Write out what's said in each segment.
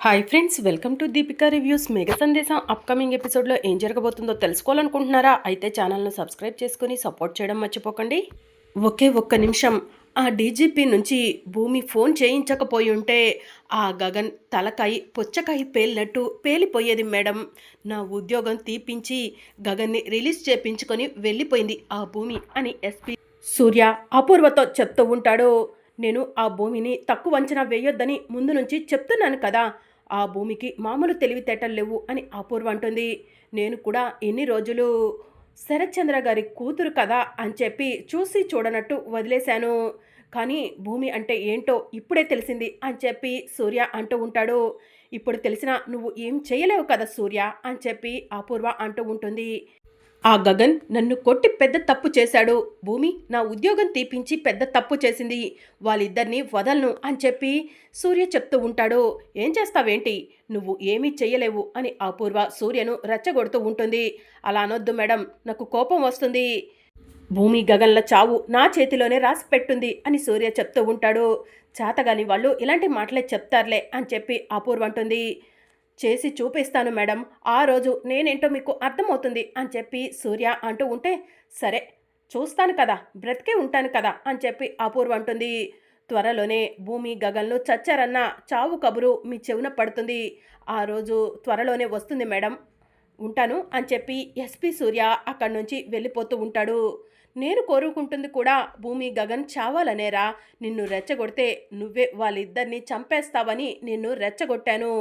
Hi friends, welcome to Deepika reviews. మేఘ సందేశం upcoming ఎపిసోడ్లో ఏం జరగబోతుందో తెలుసుకోవాలనుకుంటున్నారా? అయితే ఛానల్ను సబ్స్క్రైబ్ చేసుకుని సపోర్ట్ చేయడం మర్చిపోకండి. ఒకే ఒక్క నిమిషం ఆ డీజీపీ నుంచి భూమి ఫోన్ చేయించకపోయి ఉంటే ఆ గగన్ తలకాయి పుచ్చకాయ పేలినట్టు పేలిపోయేది మేడం. నా ఉద్యోగం తీపించి గగన్ని రిలీజ్ చేపించుకొని వెళ్ళిపోయింది ఆ భూమి అని ఎస్పీ సూర్య అపూర్వతో చెప్తూ ఉంటాడు. నేను ఆ భూమిని తక్కువ అంచనా వేయొద్దని ముందు నుంచి చెప్తున్నాను కదా. ఆ భూమికి మామూలు తెలివితేటలు లేవు అని అపూర్వ అంటుంది. నేను కూడా ఎన్ని రోజులు శరత్చంద్ర గారి కూతురు కదా అని చెప్పి చూసి చూడనట్టు వదిలేశాను. కానీ భూమి అంటే ఏంటో ఇప్పుడే తెలిసింది అని చెప్పి సూర్య అంటూ ఉంటాడు. ఇప్పుడు తెలిసినా నువ్వు ఏం చేయలేవు కదా సూర్య అని చెప్పి అపూర్వ అంటూ ఉంటుంది. ఆ గగన్ నన్ను కొట్టి పెద్ద తప్పు చేశాడు. భూమి నా ఉద్యోగం తీపించి పెద్ద తప్పు చేసింది. వాళ్ళిద్దరినీ వదలను అని చెప్పి సూర్య చెప్తూ ఉంటాడు. ఏం చేస్తావేంటి, నువ్వు ఏమీ చెయ్యలేవు అని అపూర్వ సూర్యను రెచ్చగొడుతూ ఉంటుంది. అలా అనొద్దు మేడం, నాకు కోపం వస్తుంది. భూమి గగన్ల చావు నా చేతిలోనే రాసి పెట్టుంది అని సూర్య చెప్తూ ఉంటాడు. చేతగాని వాళ్ళు ఇలాంటి మాటలే చెప్తారులే అని చెప్పి అపూర్వ అంటుంది. చేసి చూపిస్తాను మేడం, ఆ రోజు నేనేంటో మీకు అర్థమవుతుంది అని చెప్పి సూర్య అంటూ ఉంటే, సరే చూస్తాను కదా, బ్రతికే ఉంటాను కదా అని చెప్పి అపూర్వ అంటుంది. త్వరలోనే భూమి గగన్లు చచ్చారన్న చావు కబురు మీ చెవున పడుతుంది. ఆ రోజు త్వరలోనే వస్తుంది మేడం, ఉంటాను అని చెప్పి ఎస్పీ సూర్య అక్కడి నుంచి వెళ్ళిపోతూ ఉంటాడు. నేను కోరుకుంటుంది కూడా భూమి గగన్ చావాలనేరా. నిన్ను రెచ్చగొడితే నువ్వే వాళ్ళిద్దరిని చంపేస్తావని నిన్ను రెచ్చగొట్టాను.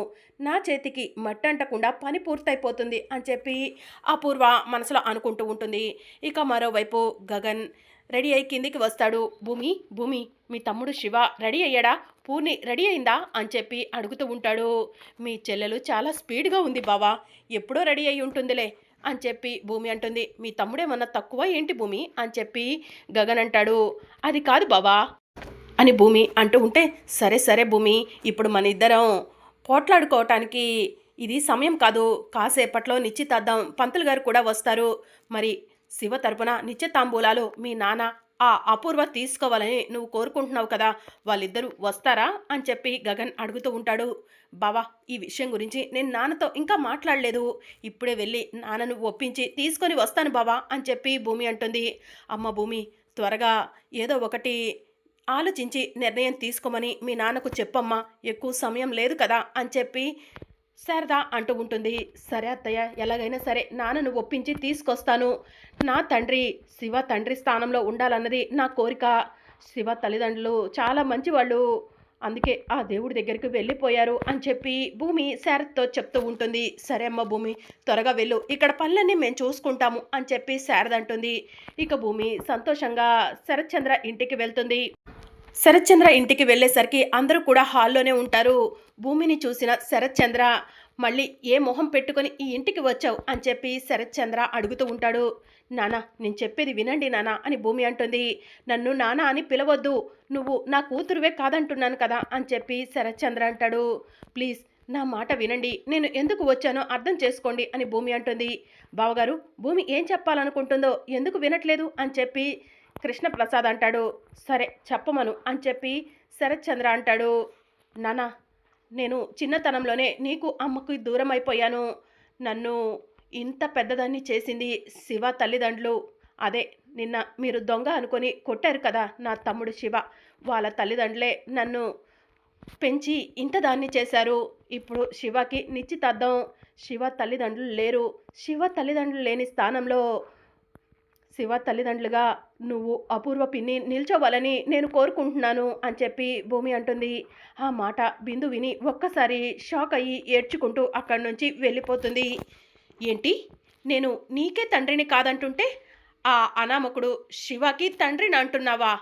నా చేతికి మట్టంటకుండా పని పూర్తయిపోతుంది అని చెప్పి అపూర్వ మనసులో అనుకుంటూ ఉంటుంది. ఇక మరోవైపు గగన్ రెడీ అయి కిందికి వస్తాడు. భూమి భూమి మీ తమ్ముడు శివ రెడీ అయ్యాడా, పూర్ణి రెడీ అయిందా అని చెప్పి అడుగుతూ ఉంటాడు. మీ చెల్లెలు చాలా స్పీడ్గా ఉంది బావా, ఎప్పుడో రెడీ అయి ఉంటుందిలే అని చెప్పి భూమి అంటుంది. మీ తమ్ముడేమన్నా తక్కువ ఏంటి భూమి అని చెప్పి గగన్ అంటాడు. అది కాదు బావా అని భూమి అంటూ ఉంటే, సరే సరే భూమి, ఇప్పుడు మన ఇద్దరం పోట్లాడుకోవటానికి ఇది సమయం కాదు. కాసేపట్లో నిశ్చితార్థం, పంతులు గారు కూడా వస్తారు. మరి శివ తరపున నిశ్చితాంబూలాలు మీ నాన్న ఆ అపూర్వ తీసుకోవాలని నువ్వు కోరుకుంటున్నావు కదా, వాళ్ళిద్దరూ వస్తారా అని చెప్పి గగన్ అడుగుతూ ఉంటాడు. బావా, ఈ విషయం గురించి నేను నాన్నతో ఇంకా మాట్లాడలేదు. ఇప్పుడే వెళ్ళి నాన్నను ఒప్పించి తీసుకొని వస్తాను బావా అని చెప్పి భూమి అంటుంది. అమ్మ భూమి, త్వరగా ఏదో ఒకటి ఆలోచించి నిర్ణయం తీసుకోమని మీ నాన్నకు చెప్పమ్మా, ఎక్కువ సమయం లేదు కదా అని చెప్పి శారద అంటూ ఉంటుంది. సరే అత్తయ్య, ఎలాగైనా సరే నాన్నను ఒప్పించి తీసుకొస్తాను. నా తండ్రి శివ తండ్రి స్థానంలో ఉండాలన్నది నా కోరిక. శివ తల్లిదండ్రులు చాలా మంచివాళ్ళు, అందుకే ఆ దేవుడి దగ్గరికి వెళ్ళిపోయారు అని చెప్పి భూమి శారదతో చెప్తూ ఉంటుంది. సరే అమ్మ భూమి, త్వరగా వెళ్ళు, ఇక్కడ పనులన్నీ మేము చూసుకుంటాము అని చెప్పి శారద అంటుంది. ఇక భూమి సంతోషంగా శరత్చంద్ర ఇంటికి వెళ్తుంది. శరత్చంద్ర ఇంటికి వెళ్ళేసరికి అందరూ కూడా హాల్లోనే ఉంటారు. భూమిని చూసిన శరత్చంద్ర, మళ్ళీ ఏ మొహం పెట్టుకొని ఈ ఇంటికి వచ్చావు అని చెప్పి శరత్చంద్ర అడుగుతూ ఉంటాడు. నానా, నేను చెప్పేది వినండి నానా అని భూమి అంటుంది. నన్ను నానా అని పిలవద్దు, నువ్వు నా కూతురువే కాదంటున్నాను కదా అని చెప్పి శరత్చంద్ర అంటాడు. ప్లీజ్ నా మాట వినండి, నేను ఎందుకు వచ్చానో అర్థం చేసుకోండి అని భూమి అంటుంది. బావగారు, భూమి ఏం చెప్పాలనుకుంటుందో ఎందుకు వినట్లేదు అని చెప్పి కృష్ణప్రసాద్ అంటాడు. సరే చెప్పమను అని చెప్పి శరత్చంద్ర అంటాడు. నానా, నేను చిన్నతనంలోనే నీకు అమ్మకు దూరం అయిపోయాను. నన్ను ఇంత పెద్దదాన్ని చేసింది శివ తల్లిదండ్రులు. అదే నిన్న మీరు దొంగ అనుకొని కొట్టారు కదా నా తమ్ముడు శివ, వాళ్ళ తల్లిదండ్రులే నన్ను పెంచి ఇంత దాన్ని చేశారు. ఇప్పుడు శివకి నిశ్చితార్థం, శివ తల్లిదండ్రులు లేరు. శివ తల్లిదండ్రులు లేని స్థానంలో శివ తల్లిదండ్రులుగా నువ్వు అపూర్వ పిన్ని నిల్చోవాలని నేను కోరుకుంటున్నాను అని చెప్పి భూమి అంటుంది. ఆ మాట బిందు విని ఒక్కసారి షాక్ అయ్యి ఏడ్చుకుంటూ అక్కడి నుంచి వెళ్ళిపోతుంది. ఏంటి, నేను నీకే తండ్రిని కాదంటుంటే ఆ అనామకుడు శివకి తండ్రిని అంటున్నావా?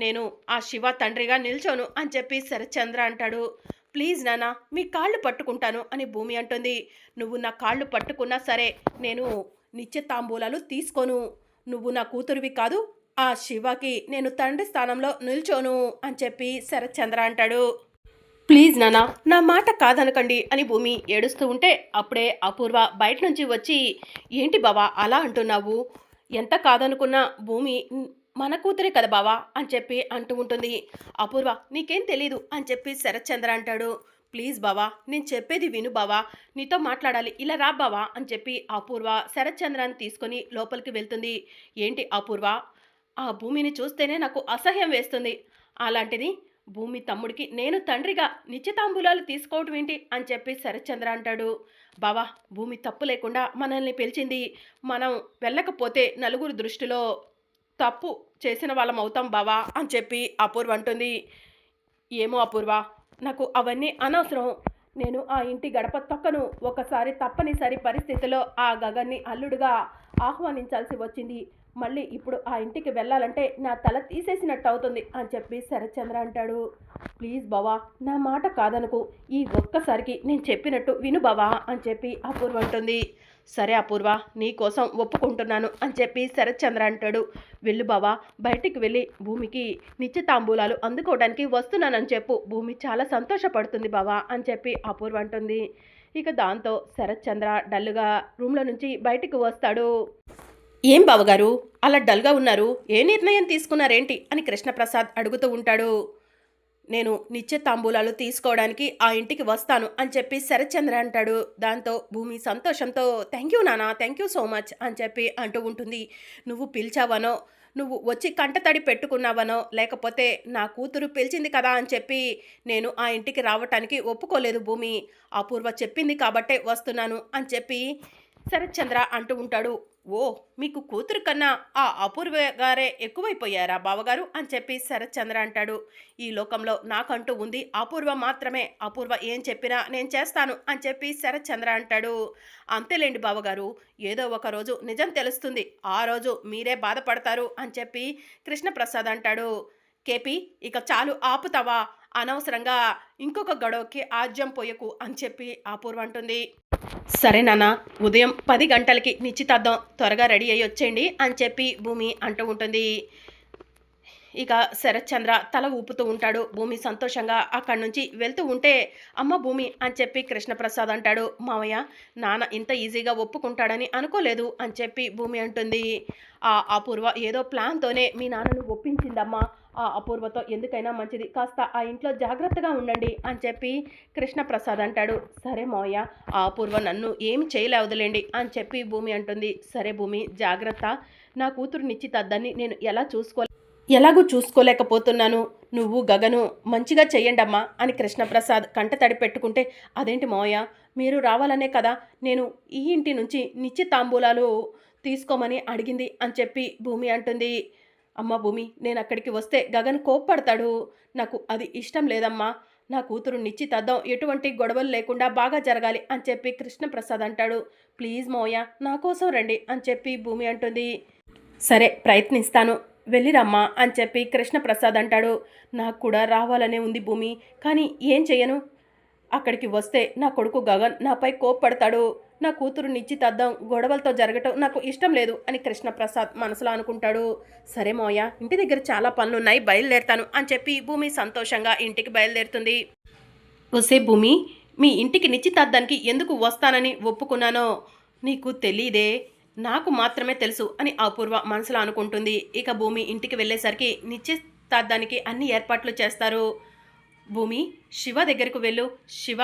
నేను ఆ శివ తండ్రిగా నిల్చోను అని చెప్పి శరత్చంద్ర అంటాడు. ప్లీజ్ నాన్న, మీ కాళ్ళు పట్టుకుంటాను అని భూమి అంటుంది. నువ్వు నా కాళ్ళు పట్టుకున్నా సరే నేను నిశ్చితాంబూలాలు తీసుకోను. నువ్వు నా కూతురివి కాదు, ఆ శివకి నేను తండ్రి స్థానంలో నిల్చోను అని చెప్పి శరత్చంద్ర అంటాడు. ప్లీజ్ నానా, నా మాట కాదనకండి అని భూమి ఏడుస్తూ ఉంటే అప్పుడే అపూర్వ బయట నుంచి వచ్చి, ఏంటి బావా అలా అంటున్నావు? ఎంత కాదనుకున్నా భూమి మన కూతురే కదా బావా అని చెప్పి అంటూ ఉంటుంది. అపూర్వ, నీకేం తెలీదు అని చెప్పి శరత్చంద్ర అంటాడు. ప్లీజ్ బావా నేను చెప్పేది విను బావా, నీతో మాట్లాడాలి, ఇలా రా బావా అని చెప్పి అపూర్వ శరత్ చంద్రాన్ని తీసుకొని లోపలికి వెళ్తుంది. ఏంటి అపూర్వ, ఆ భూమిని చూస్తేనే నాకు అసహ్యం వేస్తుంది. అలాంటిది భూమి తమ్ముడికి నేను తండ్రిగా నిశ్చితాంబూలాలు తీసుకోవటం ఏంటి అని చెప్పి శరత్చంద్ర అంటాడు. బావా, భూమి తప్పు లేకుండా మనల్ని పిలిచింది. మనం వెళ్ళకపోతే నలుగురు దృష్టిలో తప్పు చేసిన వాళ్ళం అవుతాం బావా అని చెప్పి అపూర్వ అంటుంది. ఏమో అపూర్వ, నాకు అవన్నీ అనవసరం. నేను ఆ ఇంటి గడప తొక్కను. ఒకసారి తప్పనిసరి పరిస్థితిలో ఆ గగన్ని అల్లుడుగా ఆహ్వానించాల్సి వచ్చింది. మళ్ళీ ఇప్పుడు ఆ ఇంటికి వెళ్ళాలంటే నా తల తీసేసినట్టు అవుతుంది అని చెప్పి శరత్చంద్ర అంటాడు. ప్లీజ్ బావా, నా మాట కాదనుకు, ఈ ఒక్కసారికి నేను చెప్పినట్టు విను బావా అని చెప్పి అపూర్వ అంటుంది. సరే అపూర్వ, నీ కోసం ఒప్పుకుంటున్నాను అని చెప్పి శరత్చంద్ర అంటాడు. వెళ్ళు బావా, బయటికి వెళ్ళి భూమికి నిశ్చితాంబూలాలు అందుకోవడానికి వస్తున్నానని చెప్పు, భూమి చాలా సంతోషపడుతుంది బావా అని చెప్పి అపూర్వ అంటుంది. ఇక దాంతో శరత్చంద్ర డల్లుగా రూమ్లో నుంచి బయటికి వస్తాడు. ఏం బావగారు అలా డల్గా ఉన్నారు, ఏ నిర్ణయం తీసుకున్నారేంటి అని కృష్ణప్రసాద్ అడుగుతూ ఉంటాడు. నేను నిత్య తాంబూలాలు తీసుకోవడానికి ఆ ఇంటికి వస్తాను అని చెప్పి శరత్చంద్ర అంటాడు. దాంతో భూమి సంతోషంతో థ్యాంక్ యూ నానా, థ్యాంక్ యూ సో మచ్ అని చెప్పి అంటూ ఉంటుంది. నువ్వు పిలిచావనో, నువ్వు వచ్చి కంటతడి పెట్టుకున్నావనో, లేకపోతే నా కూతురు పిలిచింది కదా అని చెప్పి నేను ఆ ఇంటికి రావటానికి ఒప్పుకోలేదు భూమి. అపూర్వ చెప్పింది కాబట్టే వస్తున్నాను అని చెప్పి శరత్చంద్ర అంటూ ఉంటాడు. ఓ, మీకు కూతురు కన్నా ఆ అపూర్వ గారే ఎక్కువైపోయారా బావగారు అని చెప్పి శరత్చంద్ర అంటాడు. ఈ లోకంలో నాకంటూ ఉంది అపూర్వ మాత్రమే, అపూర్వ ఏం చెప్పినా నేను చేస్తాను అని చెప్పి శరత్చంద్ర అంటాడు. అంతేలేండి బావగారు, ఏదో ఒక రోజు నిజం తెలుస్తుంది, ఆ రోజు మీరే బాధపడతారు అని చెప్పి కృష్ణప్రసాద్ అంటాడు. కేపీ, ఇక చాలు ఆపుతావా, అనవసరంగా ఇంకొక గొడవకి ఆజ్యం పోయకు అని చెప్పి అపూర్వ అంటుంది. సరే నాన్న, ఉదయం 10 గంటలకి నిశ్చితార్థం, త్వరగా రెడీ అయ్యి వచ్చేయండి అని చెప్పి భూమి అంటూ ఉంటుంది. ఇక శరత్చంద్ర తల ఊపుతూ ఉంటాడు. భూమి సంతోషంగా అక్కడి నుంచి వెళ్తూ ఉంటే, అమ్మ భూమి అని చెప్పి కృష్ణప్రసాద్ అంటాడు. మావయ్య, నాన్న ఇంత ఈజీగా ఒప్పుకుంటాడని అనుకోలేదు అని చెప్పి భూమి అంటుంది. ఆ అపూర్వ ఏదో ప్లాన్తోనే మీ నాన్నను ఒప్పించిందమ్మా, ఆ అపూర్వతో ఎందుకైనా మంచిది, కాస్త ఆ ఇంట్లో జాగ్రత్తగా ఉండండి అని చెప్పి కృష్ణప్రసాద్ అంటాడు. సరే మావయ్య, ఆ అపూర్వ నన్ను ఏమి చేయలేవదులేండి అని చెప్పి భూమి అంటుంది. సరే భూమి, జాగ్రత్త, నా కూతురు నిశ్చితార్థాన్ని నేను ఎలాగూ చూసుకోలేకపోతున్నాను, నువ్వు గగను మంచిగా చెయ్యండమ్మా అని కృష్ణప్రసాద్ కంట తడి పెట్టుకుంటే, అదేంటి మావయ్య, మీరు రావాలనే కదా నేను ఈ ఇంటి నుంచి నిశ్చితాంబూలాలు తీసుకోమని అడిగింది అని చెప్పి భూమి అంటుంది. అమ్మ భూమి, నేను అక్కడికి వస్తే గగన్ కోప్పడతాడు, నాకు అది ఇష్టం లేదమ్మా, నా కూతురు నిశ్చితార్థం ఎటువంటి గొడవలు లేకుండా బాగా జరగాలి అని చెప్పి కృష్ణప్రసాద్ అంటాడు. ప్లీజ్ మావయ్య, నా కోసం రండి అని చెప్పి భూమి అంటుంది. సరే ప్రయత్నిస్తాను, వెళ్ళిరమ్మా అని చెప్పి కృష్ణప్రసాద్ అంటాడు. నాకు కూడా రావాలనే ఉంది భూమి, కానీ ఏం చెయ్యను, అక్కడికి వస్తే నా కొడుకు గగన్ నాపై కోప్పడతాడు, నా కూతురు నిశ్చితార్థం గొడవలతో జరగటం నాకు ఇష్టం లేదు అని కృష్ణప్రసాద్ మనసులో అనుకుంటాడు. సరే మోయ, ఇంటి దగ్గర చాలా పనులున్నాయి, బయలుదేరుతాను అని చెప్పి భూమి సంతోషంగా ఇంటికి బయలుదేరుతుంది. వసే భూమి, మీ ఇంటికి నిశ్చితార్థానికి ఎందుకు వస్తానని ఒప్పుకున్నానో నీకు తెలీదే, నాకు మాత్రమే తెలుసు అని అపూర్వ మనసులో అనుకుంటుంది. ఇక భూమి ఇంటికి వెళ్ళేసరికి నిశ్చితార్థానికి అన్ని ఏర్పాట్లు చేస్తారు. భూమి, శివ దగ్గరకు వెళ్ళు, శివ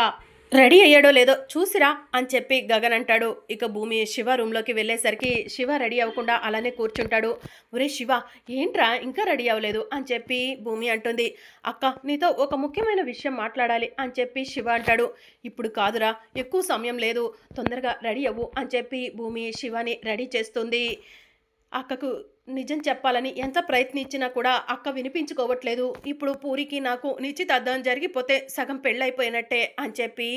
రెడీ అయ్యాడో లేదో చూసిరా అని చెప్పి గగన్ అంటాడు. ఇక భూమి శివ రూమ్లోకి వెళ్ళేసరికి శివ రెడీ అవ్వకుండా అలానే కూర్చుంటాడు. ఒరే శివ, ఏంట్రా ఇంకా రెడీ అవ్వలేదు అని చెప్పి భూమి అంటుంది. అక్క, నీతో ఒక ముఖ్యమైన విషయం మాట్లాడాలి అని చెప్పి శివ అంటాడు. ఇప్పుడు కాదురా, ఎక్కువ సమయం లేదు, తొందరగా రెడీ అవ్వు అని చెప్పి భూమి శివని రెడీ చేస్తుంది. అక్కకు నిజం చెప్పాలని ఎంత ప్రయత్నించినా కూడా అక్క వినిపించుకోవట్లేదు. ఇప్పుడు పూరికి నాకు నిశ్చితార్థం జరిగిపోతే సగం పెళ్ళైపోయినట్టే అని చెప్పి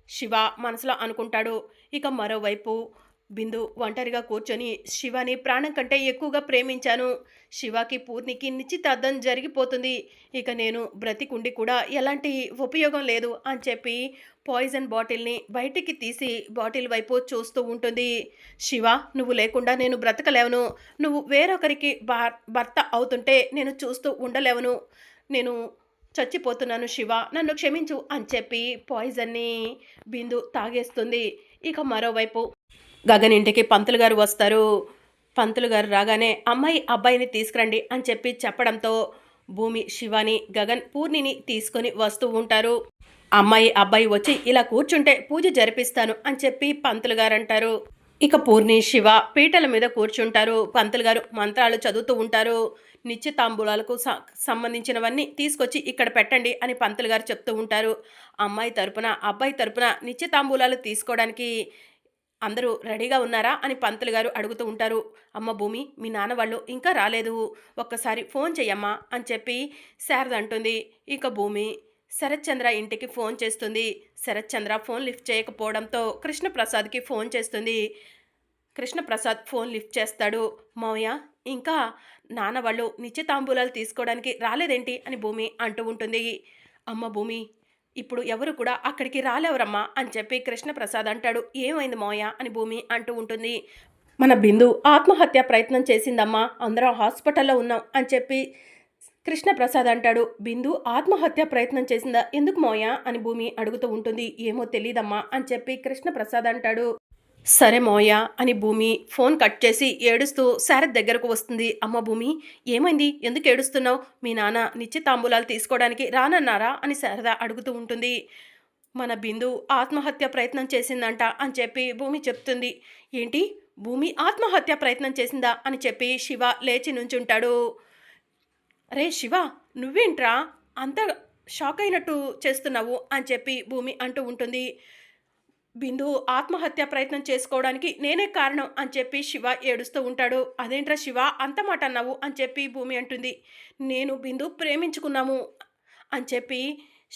శివ మనసులో అనుకుంటాడు. ఇక మరోవైపు బిందు ఒంటరిగా కూర్చొని శివని ప్రాణం కంటే ఎక్కువగా ప్రేమించాను, శివకి పూర్ణికి నిశ్చితార్థం జరిగిపోతుంది, ఇక నేను బ్రతికుండి కూడా ఎలాంటి ఉపయోగం లేదు అని చెప్పి పాయిజన్ బాటిల్ని బయటికి తీసి బాటిల్ వైపు చూస్తూ ఉంటుంది. శివ, నువ్వు లేకుండా నేను బ్రతకలేవను, నువ్వు వేరొకరికి భర్త అవుతుంటే నేను చూస్తూ ఉండలేవను, నేను చచ్చిపోతున్నాను శివ, నన్ను క్షమించు అని చెప్పి పాయిజన్ని బిందు తాగేస్తుంది. ఇక మరోవైపు గగన్ ఇంటికి పంతులు గారు వస్తారు. పంతులు గారు రాగానే అమ్మాయి అబ్బాయిని తీసుకురండి అని చెప్పి చెప్పడంతో భూమి శివాని, గగన్ పూర్ణిని తీసుకొని వస్తూ ఉంటారు. అమ్మాయి అబ్బాయి వచ్చి ఇలా కూర్చుంటే పూజ జరిపిస్తాను అని చెప్పి పంతులు గారు అంటారు. ఇక పూర్ణి శివ పీటల మీద కూర్చుంటారు. పంతులు గారు మంత్రాలు చదువుతూ ఉంటారు. నిశ్చితాంబూలాలకు సంబంధించినవన్నీ తీసుకొచ్చి ఇక్కడ పెట్టండి అని పంతులు గారు చెప్తూ ఉంటారు. అమ్మాయి తరపున అబ్బాయి తరపున నిశ్చితాంబూలాలు తీసుకోవడానికి అందరూ రెడీగా ఉన్నారా అని పంతులు గారు అడుగుతూ ఉంటారు. అమ్మ భూమి, మీ నాన్న వాళ్ళు ఇంకా రాలేదు, ఒక్కసారి ఫోన్ చెయ్యమ్మా అని చెప్పి శారద అంటుంది. ఇక భూమి శరత్చంద్ర ఇంటికి ఫోన్ చేస్తుంది. శరత్చంద్ర ఫోన్ లిఫ్ట్ చేయకపోవడంతో కృష్ణప్రసాద్కి ఫోన్ చేస్తుంది. కృష్ణప్రసాద్ ఫోన్ లిఫ్ట్ చేస్తాడు. మావయ్య, ఇంకా నాన్న వాళ్ళు నిశ్చితాంబూలాలు తీసుకోవడానికి రాలేదేంటి అని భూమి అంటూ ఉంటుంది. అమ్మ భూమి, ఇప్పుడు ఎవరు కూడా అక్కడికి రాలేవరమ్మా అని చెప్పి కృష్ణప్రసాద్ అంటాడు. ఏమైంది మావయ్య అని భూమి అంటూ ఉంటుంది. మన బిందు ఆత్మహత్య ప్రయత్నం చేసిందమ్మా, అందరం హాస్పిటల్లో ఉన్నాం అని చెప్పి కృష్ణప్రసాద్ అంటాడు. బిందు ఆత్మహత్య ప్రయత్నం చేసిందా, ఎందుకు మావయ్య అని భూమి అడుగుతూ ఉంటుంది. ఏమో తెలీదమ్మా అని చెప్పి కృష్ణప్రసాద్ అంటాడు. సరే మోయ అని భూమి ఫోన్ కట్ చేసి ఏడుస్తూ శారద్ దగ్గరకు వస్తుంది. అమ్మ భూమి, ఏమైంది, ఎందుకు ఏడుస్తున్నావు? మీ నాన్న నిశ్చితాంబూలాలు తీసుకోవడానికి రానన్నారా అని శారద అడుగుతూ ఉంటుంది. మన బిందు ఆత్మహత్య ప్రయత్నం చేసిందంట అని చెప్పి భూమి చెప్తుంది. ఏంటి, భూమి ఆత్మహత్య ప్రయత్నం చేసిందా అని చెప్పి శివ లేచి నుంచుంటాడు. రే శివ, నువ్వేంట్రా అంత షాక్ అయినట్టు చేస్తున్నావు అని చెప్పి భూమి అంటూ ఉంటుంది. బిందు ఆత్మహత్య ప్రయత్నం చేసుకోవడానికి నేనే కారణం అని చెప్పి శివ ఏడుస్తూ ఉంటాడు. అదేంట్రా శివ అంత మాట అన్నావు అని చెప్పి భూమి అంటుంది. నేను బిందు ప్రేమించుకున్నాము అని చెప్పి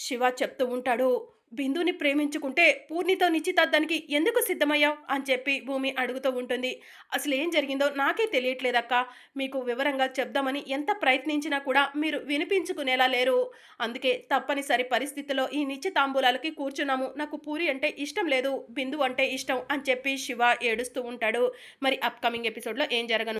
శివ చెప్తూ ఉంటాడు. బిందుని ప్రేమించుకుంటే పూర్ణితో నిశ్చితార్థానికి ఎందుకు సిద్ధమయ్యావు అని చెప్పి భూమి అడుగుతూ ఉంటుంది. అసలు ఏం జరిగిందో నాకే తెలియట్లేదక్క, మీకు వివరంగా చెప్దామని ఎంత ప్రయత్నించినా కూడా మీరు వినిపించుకునేలా లేరు. అందుకే తప్పనిసరి పరిస్థితిలో ఈ నిశ్చితాంబూలాలకి కూర్చున్నాము. నాకు పూరి అంటే ఇష్టం లేదు, బిందు అంటే ఇష్టం అని చెప్పి శివ ఏడుస్తూ ఉంటాడు. మరి అప్కమింగ్ ఎపిసోడ్లో ఏం జరగను